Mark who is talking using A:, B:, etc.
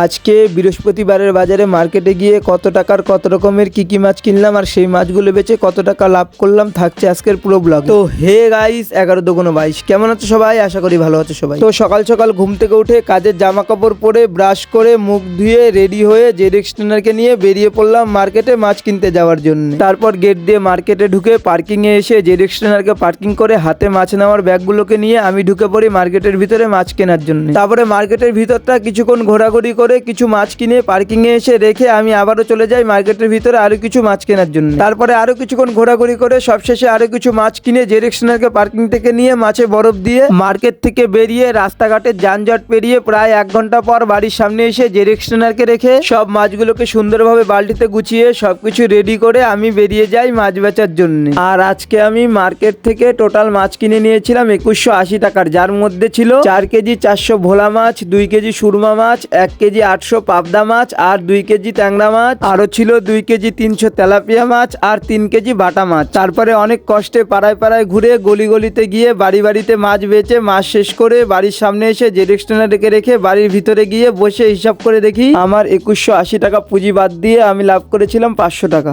A: আজকে বৃহস্পতিবারের বাজারে মার্কেটে গিয়ে কত টাকার কত রকমের কি মাছ কিনলাম আর সেই মাছগুলো বেচে কত টাকা লাভ করলাম থাকছে আজকের পুরো ব্লগ। তো হে গাইস 11×22 কেমন আছো সবাই? আশা করি ভালো আছো সবাই। তো সকাল সকাল ঘুম থেকে উঠে কাজের জামা কাপড় পরে ব্রাশ করে মুখ ধুয়ে রেডি হয়ে জেডেক্স ট্রেনারকে নিয়ে বেরিয়ে পড়লাম মার্কেটে মাছ কিনতে যাওয়ার জন্য। তারপর গেট দিয়ে মার্কেটে ঢুকে পার্কিং এ এসে জেডেক্স ট্রেনারকে পার্কিং করে হাতে মাছ নেওয়ার ব্যাগগুলোকে নিয়ে আমি ঢুকে পড়ি মার্কেটের ভিতরে মাছ কেনার জন্য। তারপরে মার্কেটের ভিতরটা কিছুক্ষণ ঘোরাঘুরি করে কিছু মাছ কিনে পার্কিং এ এসে রেখে আমি আবারও চলে যাই মার্কেটের ভিতরে আরো কিছু মাছ কেনার জন্য। তারপরে আরো কিছুক্ষণ ঘোরাঘুরি করে সবশেষে আরো কিছু মাছ কিনে জেডেক্স ট্রেনারকে পার্কিং থেকে নিয়ে মাছে বরফ দিয়ে মার্কেট থেকে বেরিয়ে রাস্তাঘাটের যানজট পেরিয়ে প্রায় 1 ঘন্টা পর বাড়ির সামনে এসে জেডেক্স ট্রেনারকে রেখে সব মাছগুলোকে সুন্দরভাবে বালতিতে গুছিয়ে সবকিছু রেডি করে আমি বেরিয়ে যাই মাছ বেচার জন্য। আর আজকে আমি মার্কেট থেকে টোটাল মাছ কিনে নিয়েছিলাম 2180 টাকার, যার মধ্যে ছিল 4 কেজি 400 ভোলা মাছ, 2 কেজি সুরমা মাছ, 1 কেজি 800 পাবদা মাছ আর 2 কেজি ট্যাংরা মাছ, আরো ছিল 2 কেজি 300 তেলাপিয়া মাছ আর 3 কেজি বাটা মাছ। তারপরে অনেক কষ্টে পাড়ায় পাড়ায় ঘুরে গলি গলিতে গিয়ে বাড়ি বাড়িতে মাছ বেচে মাছ শেষ করে বাড়ির সামনে এসে জেডেক্স ট্রেনারকে রেখে বাড়ির ভিতরে গিয়ে বসে হিসাব করে দেখি আমার 2180 টাকা পুঁজি বাদ দিয়ে আমি লাভ করেছিলাম 500 টাকা।